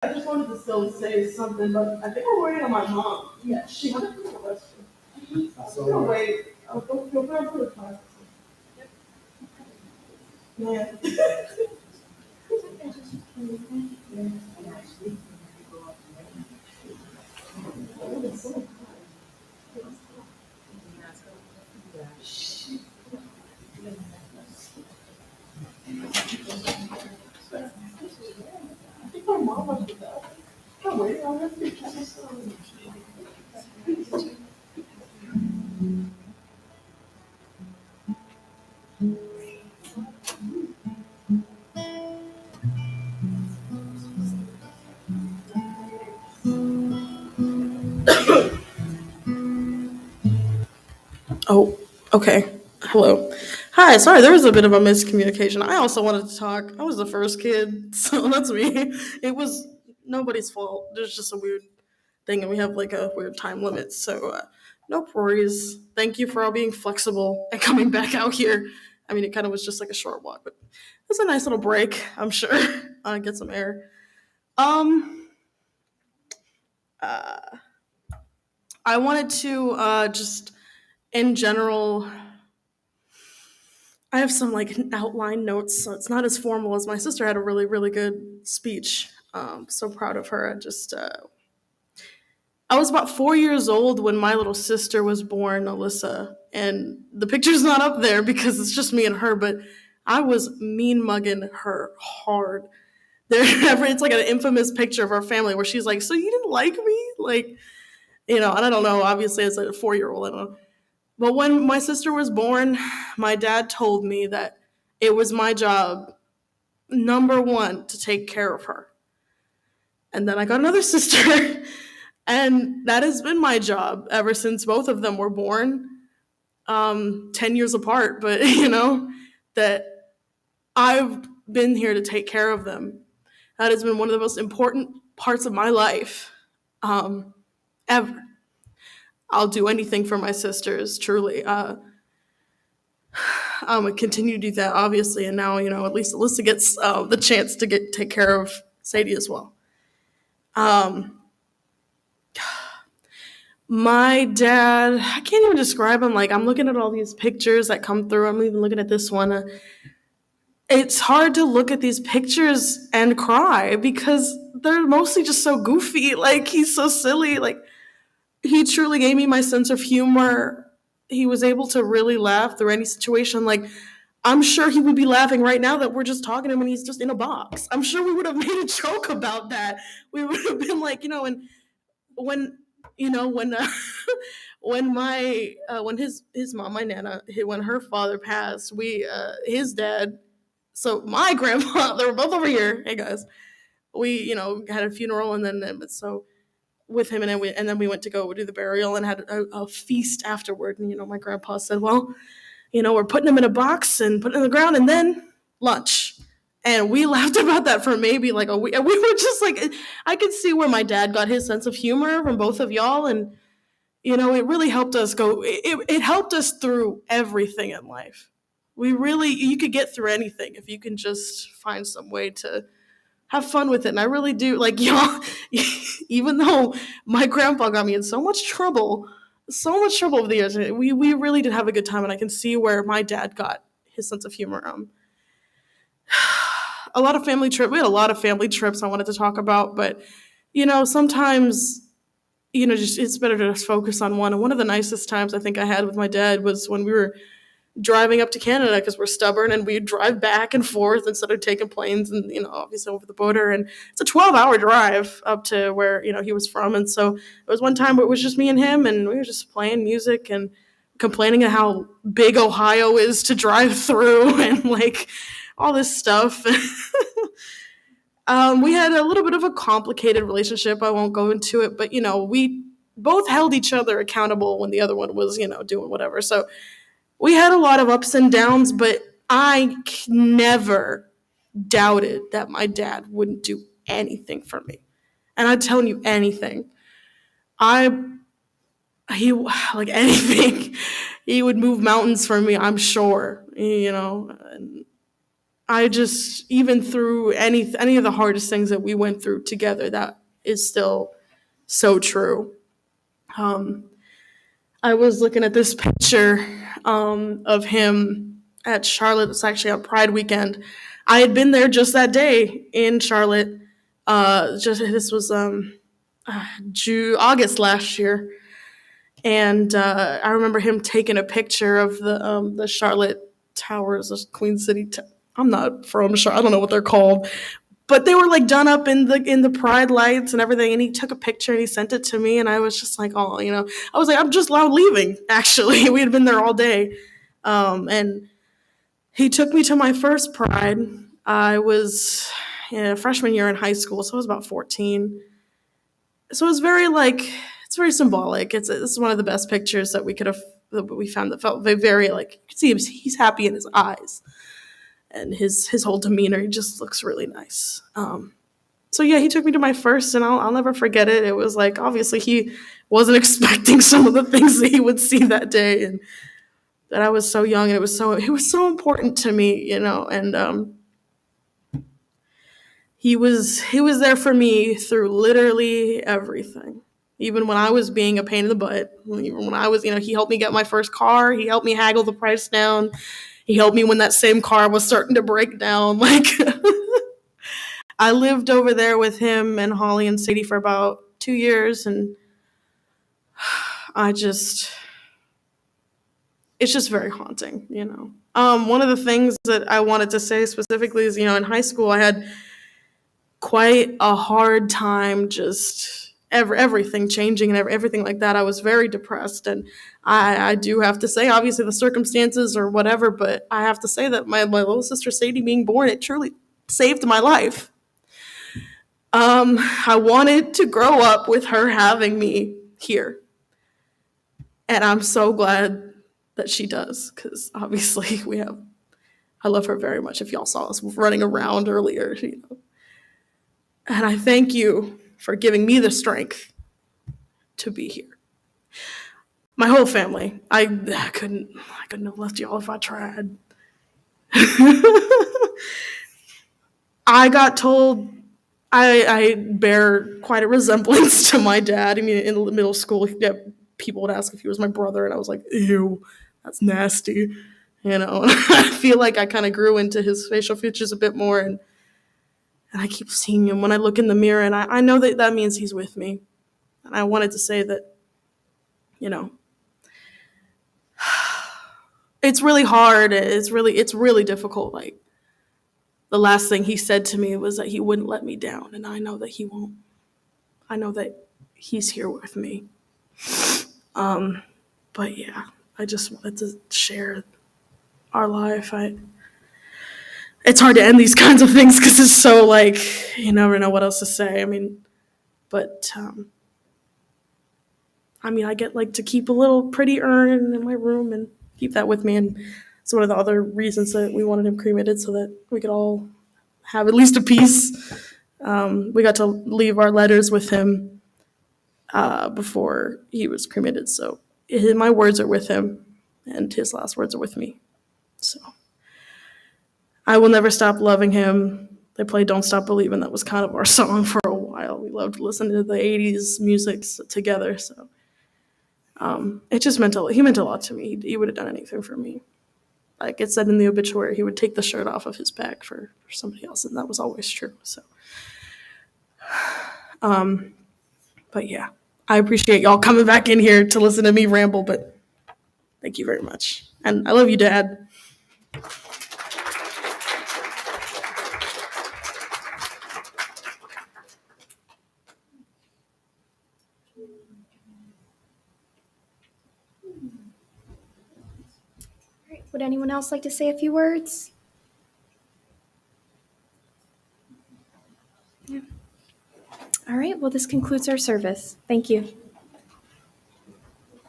I just wanted to still say something, but I think I'm waiting on my mom. Yeah, she had a question. So wait, you'll put up for the class. Yeah. I think my mom was with that. I'm waiting on her. Oh, okay. Hello. Hi, sorry, there was a bit of a miscommunication. I also wanted to talk. I was the first kid, so that's me. It was nobody's fault. There's just a weird thing, and we have like a weird time limit. So, no worries. Thank you for all being flexible and coming back out here. I mean, it kind of was just like a short walk, but it was a nice little break, I'm sure. Get some air. Um, uh, I wanted to just in general I have some like outline notes, so it's not as formal as my sister had a really, really good speech. So proud of her. I was about 4 years old when my little sister was born, Alyssa, and the picture's not up there because it's just me and her. But I was mean mugging her hard. There, it's like an infamous picture of our family where she's like, "So you didn't like me?" Like, and I don't know. Obviously, as a 4 year old, I don't know. But when my sister was born, my dad told me that it was my job, number one, to take care of her. And then I got another sister, and that has been my job ever since both of them were born, 10 years apart. But, that I've been here to take care of them. That has been one of the most important parts of my life, ever. I'll do anything for my sisters, truly. I continue to do that, obviously, and now at least Alyssa gets the chance to get take care of Sadie as well. Um, my dad, I can't even describe him. Like I'm looking at all these pictures that come through. I'm even looking at this one. It's hard to look at these pictures and cry because they're mostly just so goofy. Like he's so silly. Like he truly gave me my sense of humor. He was able to really laugh through any situation. Like I'm sure he would be laughing right now that we're just talking to him and he's just in a box. I'm sure we would have made a joke about that. We would have been like, and when, when when his mom, my nana, when her father passed, we his dad, so my grandpa, they were both over here. Hey guys, we had a funeral and then so with him and then we went to go do the burial and had a feast afterward. And my grandpa said, well, we're putting him in a box and putting him in the ground and then lunch. And we laughed about that for maybe like a week. And we were just like, I could see where my dad got his sense of humor from both of y'all. And, it really helped us it helped us through everything in life. You could get through anything if you can just find some way to have fun with it. And I really do. Like, y'all, even though my grandpa got me in so much trouble over the years, we really did have a good time. And I can see where my dad got his sense of humor. A lot of we had a lot of family trips I wanted to talk about, but, sometimes, just it's better to just focus on one. And one of the nicest times I think I had with my dad was when we were driving up to Canada because we're stubborn and we drive back and forth instead of taking planes and obviously over the border, and it's a 12-hour drive up to where he was from. And so it was one time where it was just me and him and we were just playing music and complaining at how big Ohio is to drive through and like all this stuff. We had a little bit of a complicated relationship. I won't go into it, but we both held each other accountable when the other one was doing whatever. So we had a lot of ups and downs, but I never doubted that my dad wouldn't do anything for me. And I'm telling you anything. I he like anything. He would move mountains for me, I'm sure. And I just, even through any of the hardest things that we went through together, that is still so true. Um, I was looking at this picture of him at Charlotte. It's actually on Pride weekend. I had been there just that day in Charlotte. Just this was August last year, and I remember him taking a picture of the Charlotte Towers, the Queen City. I'm not from Charlotte. I don't know what they're called, but they were like done up in the pride lights and everything. And he took a picture and he sent it to me, and I was just like, oh, I was like, I'm just loud leaving. Actually, we had been there all day, and he took me to my first pride. I was freshman year in high school, so I was about 14. So it was very like it's very symbolic. It's one of the best pictures that we found that felt very like you can see he's happy in his eyes and his whole demeanor. He just looks really nice. So yeah, he took me to my first, and I'll never forget it. It was like obviously he wasn't expecting some of the things that he would see that day, and that I was so young, and it was so important to me, and he was there for me through literally everything. Even when I was being a pain in the butt, even when I was, he helped me get my first car. He helped me haggle the price down. He helped me when that same car was starting to break down. Like, I lived over there with him and Holly and Sadie for about 2 years, and I just, it's just very haunting. One of the things that I wanted to say specifically is, in high school, I had quite a hard time just everything changing and everything like that. I was very depressed, and I do have to say, obviously the circumstances or whatever, but I have to say that my little sister Sadie being born, it truly saved my life. I wanted to grow up with her having me here, and I'm so glad that she does, because obviously I love her very much. If y'all saw us running around earlier, and I thank you for giving me the strength to be here. My whole family. I couldn't have left y'all if I tried. I got told I bear quite a resemblance to my dad. I mean, in middle school, yeah, people would ask if he was my brother, and I was like, ew, that's nasty. I feel like I kind of grew into his facial features a bit more, and I keep seeing him when I look in the mirror, and I know that means he's with me. And I wanted to say that, you know, it's really hard. It's really difficult. Like, the last thing he said to me was that he wouldn't let me down, and I know that he won't. I know that he's here with me. But yeah, I just wanted to share our life. It's hard to end these kinds of things because it's so like you never know what else to say. I mean, but I get like to keep a little pretty urn in my room and keep that with me, and it's one of the other reasons that we wanted him cremated so that we could all have at least a piece. We got to leave our letters with him before he was cremated, so my words are with him, and his last words are with me. So I will never stop loving him. They played "Don't Stop Believing." That was kind of our song for a while. We loved listening to the '80s music together. So it just he meant a lot to me. He would have done anything for me. Like it said in the obituary, he would take the shirt off of his back for somebody else, and that was always true. So, but yeah, I appreciate y'all coming back in here to listen to me ramble. But thank you very much, and I love you, Dad. Would anyone else like to say a few words? Yeah. All right, well, this concludes our service. Thank you.